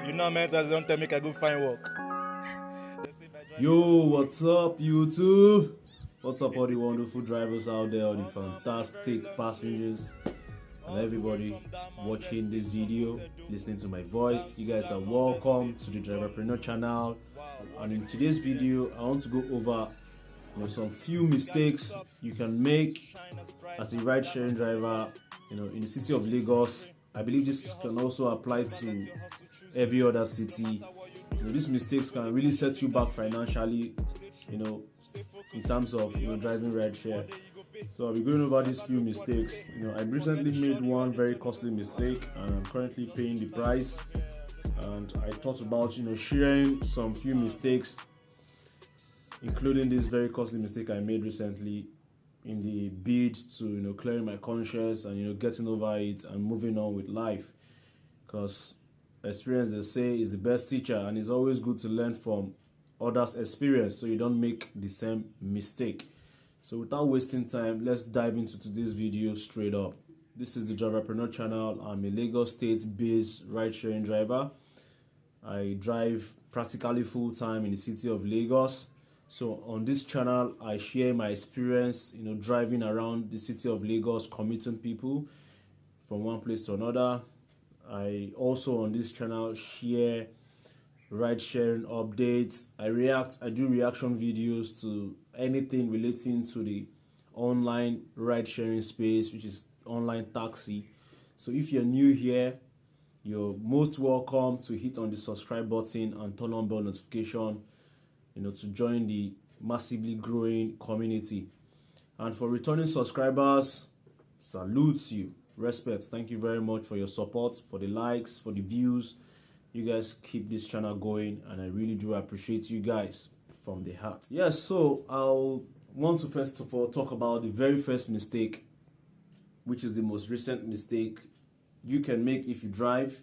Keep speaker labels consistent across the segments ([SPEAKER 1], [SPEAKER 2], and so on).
[SPEAKER 1] You know, mentors don't tell me I go find work.
[SPEAKER 2] Yo, what's up, YouTube? What's up, all the wonderful drivers out there, all the fantastic passengers, and everybody watching this video, listening to my voice? You guys are welcome to the Driverpreneur channel. And in today's video, I want to go over some few mistakes you can make as a ride-sharing driver, in the city of Lagos. I believe this can also apply to every other city. These mistakes can really set you back financially, in terms of driving rideshare. So I'll be going over these few mistakes. I recently made one very costly mistake, and I'm currently paying the price. And I thought about sharing some few mistakes, including this very costly mistake I made recently, in the bid to clearing my conscience and getting over it and moving on with life. Because experience, they say, is the best teacher, and it's always good to learn from others' experience so you don't make the same mistake. So without wasting time, let's dive into today's video straight up. This is the Driverpreneur channel. I'm a Lagos State-based ride-sharing driver. I drive practically full-time in the city of Lagos. So on this channel, I share my experience, driving around the city of Lagos, commuting people from one place to another. I also on this channel share ride sharing updates. I do reaction videos to anything relating to the online ride sharing space, which is online taxi. So if you're new here, you're most welcome to hit on the subscribe button and turn on bell notification, to join the massively growing community. And for returning subscribers, salute you. Respect. Thank you very much for your support, for the likes, for the views. You guys keep this channel going, and I really do appreciate you guys from the heart. Yes, so I'll want to first of all talk about the very first mistake, which is the most recent mistake you can make if you drive,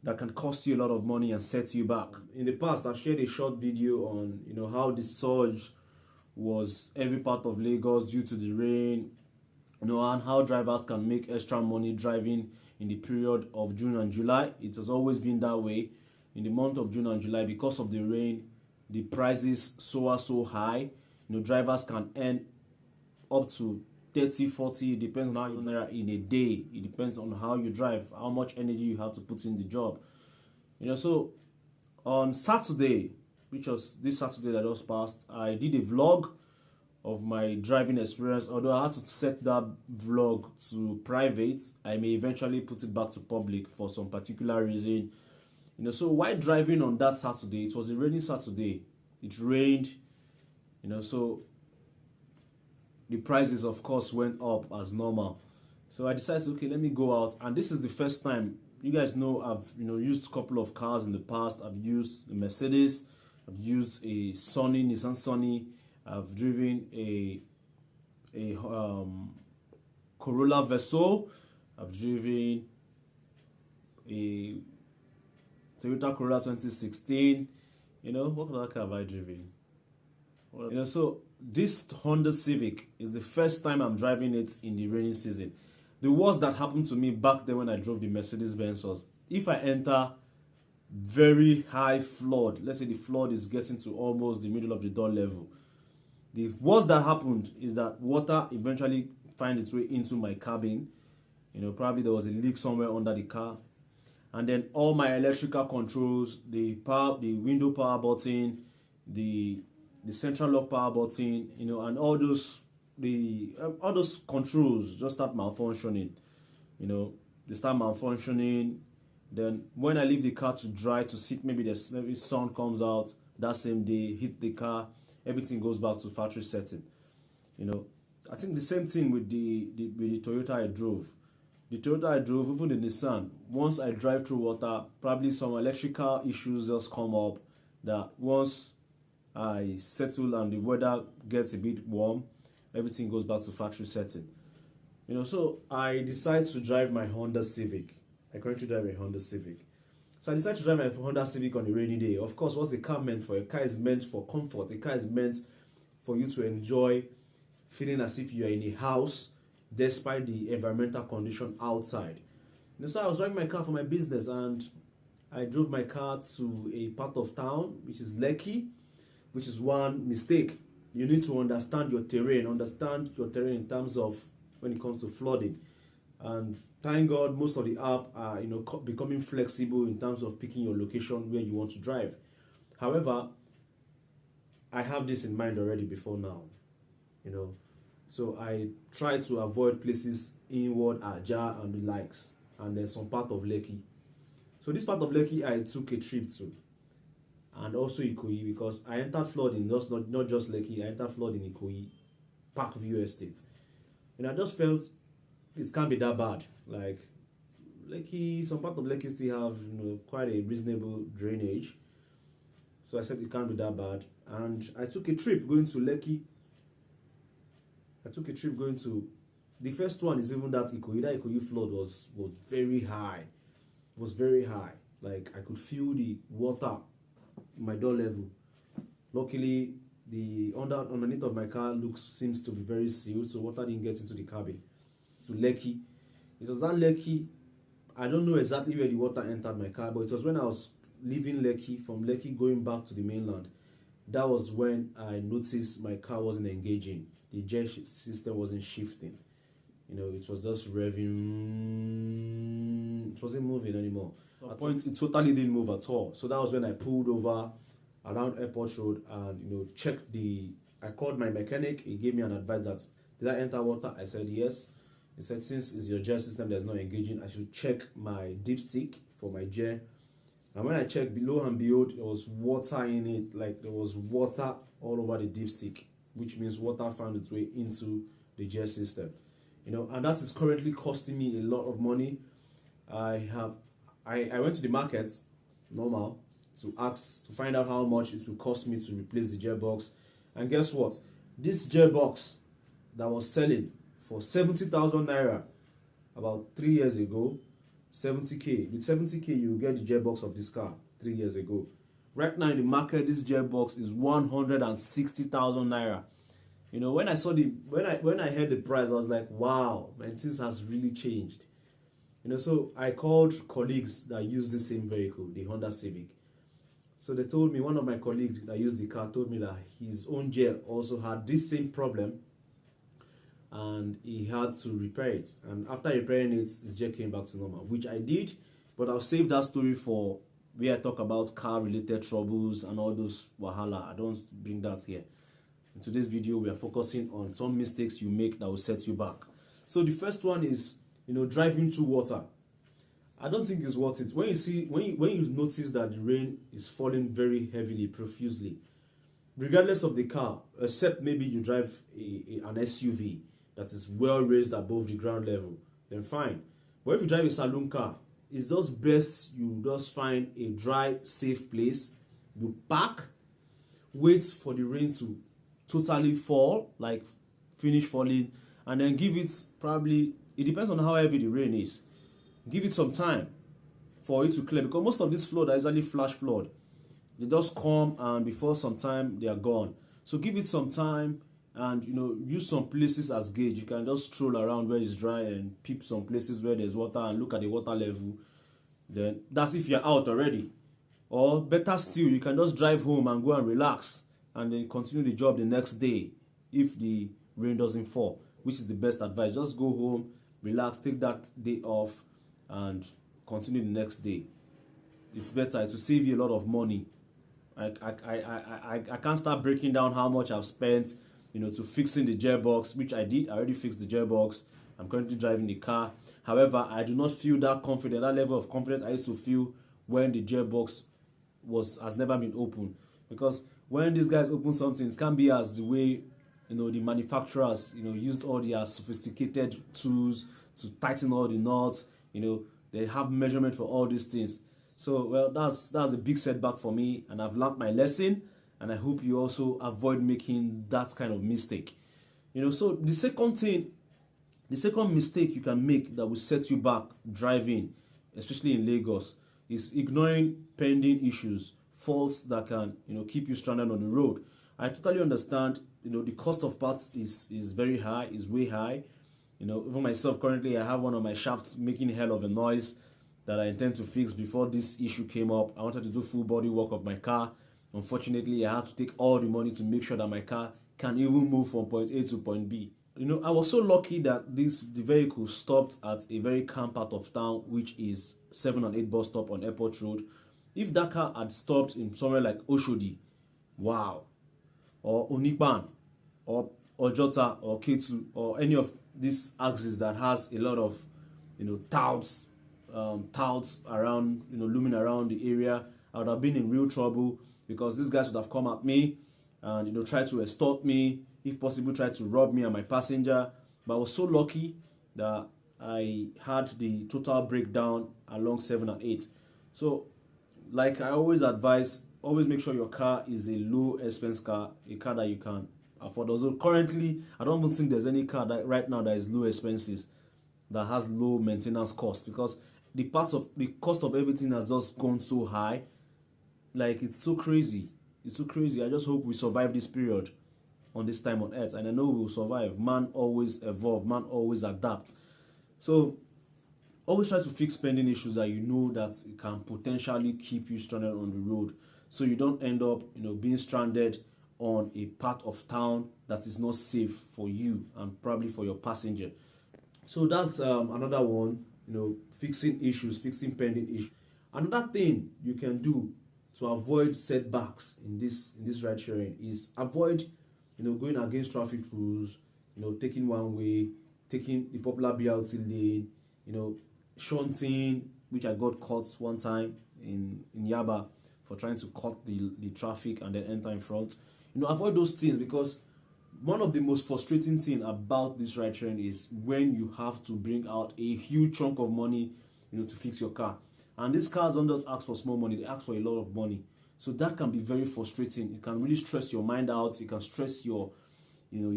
[SPEAKER 2] that can cost you a lot of money and set you back. In the past, I've shared a short video on how the surge was every part of Lagos due to the rain, and how drivers can make extra money driving in the period of June and July. It has always been that way. In the month of June and July, because of the rain, the prices soar so high. Drivers can earn up to 30, 40, depends on how you drive in a day. It depends on how you drive, how much energy you have to put in the job. So on Saturday, which was this Saturday that just passed, I did a vlog of my driving experience. Although I had to set that vlog to private, I may eventually put it back to public for some particular reason. So while driving on that Saturday, it was a rainy Saturday. It rained, so the prices of course went up as normal. So I decided, okay, let me go out. And this is the first time, you guys know, I've used a couple of cars in the past. I've used a Mercedes, I've used a Nissan Sunny, I've driven a Corolla Verso, I've driven a Toyota Corolla 2016. What other car have I driven? So this Honda Civic is the first time I'm driving it in the rainy season. The worst that happened to me back then when I drove the Mercedes Benz was, if I enter very high flood, let's say the flood is getting to almost the middle of the door level, the worst that happened is that water eventually finds its way into my cabin. Probably there was a leak somewhere under the car. And then all my electrical controls, the window power button, the central lock power button, and all those controls just start malfunctioning. They start malfunctioning. Then when I leave the car to dry, to sit, maybe sun comes out that same day, hit the car, everything goes back to factory setting. I think the same thing with the Toyota I drove. The Toyota I drove, even the Nissan, once I drive through water, probably some electrical issues just come up, that once I settle and the weather gets a bit warm, everything goes back to factory setting. So I decided to drive my Honda Civic. I currently drive a Honda Civic. So I decided to drive my Honda Civic on a rainy day. Of course, what's a car meant for? A car is meant for comfort. A car is meant for you to enjoy feeling as if you are in a house despite the environmental condition outside. So I was driving my car for my business, and I drove my car to a part of town which is Lekki, which is one mistake. You need to understand your terrain, in terms of when it comes to flooding. And thank God, most of the app are becoming flexible in terms of picking your location where you want to drive. However, I have this in mind already before now, so I try to avoid places inward Aja and the likes, and then some part of Lekki. So this part of Lekki I took a trip to, and also Ikoyi, because I entered flooding, not just Lekki, I entered flooding Ikoyi, Parkview Estate. And I just felt it can't be that bad. Like Lekki, some part of Lekki still have quite a reasonable drainage. So I said it can't be that bad. And I took a trip going to Lekki. The first one is even that Ikoyi flood was very high. Was very high. Like I could feel the water in my door level. Luckily, the underneath of my car seems to be very sealed, so water didn't get into the cabin. To Lekki, it was that Lekki. I don't know exactly where the water entered my car, but it was when I was leaving Lekki, from Lekki going back to the mainland. That was when I noticed my car wasn't engaging. The gear system wasn't shifting. It was just revving. It wasn't moving anymore. At one point, it totally didn't move at all. So that was when I pulled over around Airport Road and checked I called my mechanic. He gave me an advice that, did I enter water? I said yes. He said, since it's your gear system that's not engaging, I should check my dipstick for my gear. And when I checked, below and behold, there was water in it. Like there was water all over the dipstick, which means water found its way into the gear system. And that is currently costing me a lot of money. I went to the market, normal, to find out how much it will cost me to replace the gearbox. And guess what? This gearbox that was selling for 70,000 naira about 3 years ago, 70k. With 70k, you will get the gearbox of this car 3 years ago. Right now in the market, this gearbox is 160,000 naira. When I saw when I heard the price, I was like, wow, man, things has really changed. So I called colleagues that use the same vehicle, the Honda Civic. So they told me, one of my colleagues that used the car told me that his own gear also had this same problem, and he had to repair it. And after repairing it, his gear came back to normal, which I did. But I'll save that story for where I talk about car-related troubles and all those wahala. I don't bring that here. In today's video, we are focusing on some mistakes you make that will set you back. So the first one is, driving through water. I don't think it's worth it. When you notice that the rain is falling very heavily, profusely, regardless of the car, except maybe you drive an SUV that is well raised above the ground level, then fine. But if you drive a saloon car, it's just best you just find a dry, safe place. You park, wait for the rain to totally fall, like finish falling, and then give it it depends on how heavy the rain is. Give it some time for it to clear, because most of this flood are usually flash flood. They just come and before some time they are gone. So give it some time and use some places as gauge. You can just stroll around where it's dry and peep some places where there's water and look at the water level. Then that's if you're out already. Or better still, you can just drive home and go and relax and then continue the job the next day if the rain doesn't fall, which is the best advice. Just go home, relax, take that day off and continue the next day. It's better. It will save you a lot of money. I can't start breaking down how much I've spent to fixing the gearbox, which I did. I already fixed the gearbox. I'm currently driving the car. However, I do not feel that confident, that level of confidence I used to feel when the gearbox has never been opened. Because when these guys open something, it can't be as the way the manufacturers used all their sophisticated tools to tighten all the knots. They have measurement for all these things. So well, that's a big setback for me, and I've learned my lesson, and I hope you also avoid making that kind of mistake. So the second mistake you can make that will set you back driving, especially in Lagos, is ignoring pending issues, faults that can keep you stranded on the road. I totally understand the cost of parts is very high, is way high, Even myself currently, I have one of my shafts making hell of a noise that I intend to fix before this issue came up. I wanted to do full body work of my car. Unfortunately, I had to take all the money to make sure that my car can even move from point A to point B. I was so lucky that the vehicle stopped at a very calm part of town, which is 7 and 8 bus stop on Airport Road. If that car had stopped in somewhere like Oshodi, wow, or Onipan, or Ojota, or Ketu, or any of these axes that has a lot of, touts around, looming around the area, I would have been in real trouble because these guys would have come at me and, try to extort me, if possible, try to rob me and my passenger. But I was so lucky that I had the total breakdown along 7 and 8. So, like I always advise, always make sure your car is a low expense car, a car that you can afford. Also, currently, I don't even think there's any car that right now that is low expenses that has low maintenance cost, because the cost of everything has just gone so high. Like, it's so crazy. It's so crazy. I just hope we survive this period on this time on earth, and I know we will survive. Man always evolve, man always adapt. So always try to fix pending issues that you know that it can potentially keep you stranded on the road, so you don't end up being stranded on a part of town that is not safe for you and probably for your passenger. So that's another one, fixing issues, fixing pending issues. Another thing you can do to avoid setbacks in this ride sharing is avoid going against traffic rules, taking one way, taking the popular BRT lane, shunting, which I got caught one time in Yaba for trying to cut the traffic and then enter in front. Avoid those things, because one of the most frustrating thing about this ride sharing is when you have to bring out a huge chunk of money, to fix your car. And these cars don't just ask for small money, they ask for a lot of money. So that can be very frustrating. It can really stress your mind out. It can stress your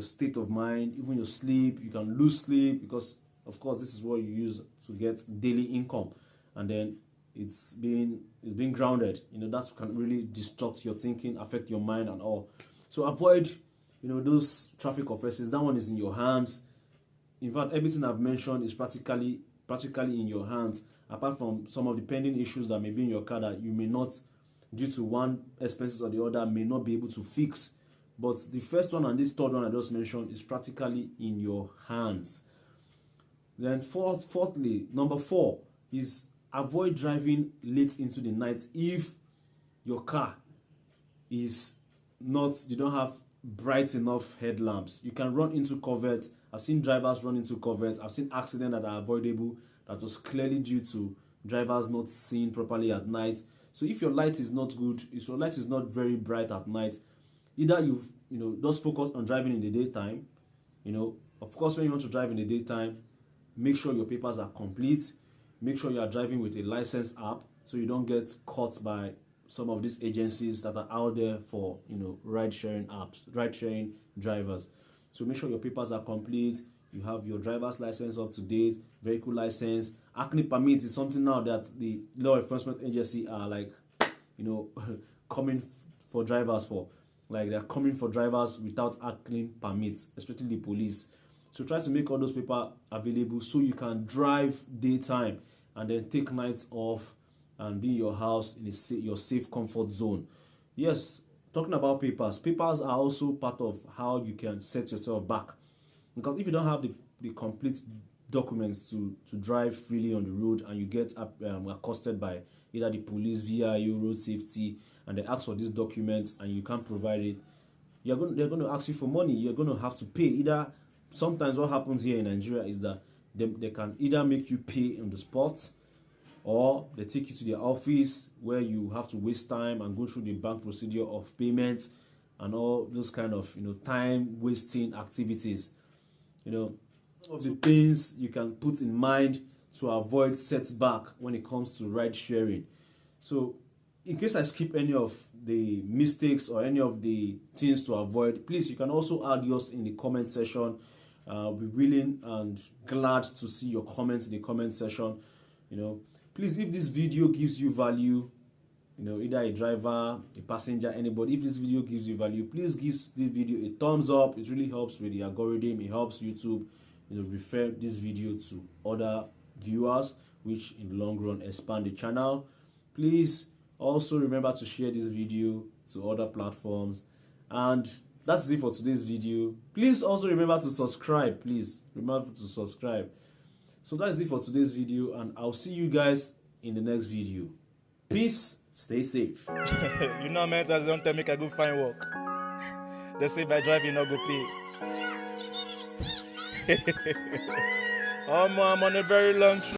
[SPEAKER 2] state of mind, even your sleep. You can lose sleep because, of course, this is what you use to get daily income, and then it's being grounded. That can really disrupt your thinking, affect your mind and all. So avoid those traffic offenses. That one is in your hands. In fact, everything I've mentioned is practically in your hands, apart from some of the pending issues that may be in your car that you may not, due to one expenses or the other, may not be able to fix. But the first one and this third one I just mentioned is practically in your hands. Then fourthly, number 4 is avoid driving late into the night if your car is not, you don't have bright enough headlamps. You can run into coverts. I've seen drivers run into coverts. I've seen accidents that are avoidable that was clearly due to drivers not seeing properly at night. So if your light is not good, if your light is not very bright at night, either you just focus on driving in the daytime. Of course, when you want to drive in the daytime, make sure your papers are complete. Make sure you are driving with a licensed app, so you don't get caught by some of these agencies that are out there for ride sharing apps, ride sharing drivers. So make sure your papers are complete. You have your driver's license up to date, vehicle license. Acne permit is something now that the law enforcement agency are like, coming for drivers for. Like, they're coming for drivers without acne permits, especially the police. So try to make all those papers available so you can drive daytime and then take nights off and be in your house in your safe comfort zone. Yes, talking about papers are also part of how you can set yourself back. Because if you don't have the complete documents to drive freely on the road, and you get accosted by either the police, VIU, road safety, and they ask for these documents and you can't provide it, they're going to ask you for money. You're going to have to pay. Either sometimes what happens here in Nigeria is that they can either make you pay on the spot, or they take you to their office where you have to waste time and go through the bank procedure of payment and all those kind of time wasting activities. Some of the things you can put in mind to avoid setback when it comes to ride sharing. So in case I skip any of the mistakes or any of the things to avoid, please, you can also add yours in the comment section. I'll be willing and glad to see your comments in the comment section. Please, if this video gives you value, either a driver, a passenger, anybody, if this video gives you value, please give this video a thumbs up. It really helps with the algorithm. It helps YouTube, refer this video to other viewers, which in the long run expand the channel. Please also remember to share this video to other platforms. And that's it for today's video. Please also remember to subscribe. Please remember to subscribe. So that is it for today's video, and I'll see you guys in the next video. Peace. Stay safe.
[SPEAKER 1] You know, mentors don't tell me I go find work. They say by driving not go pay. I'm on a very long trip.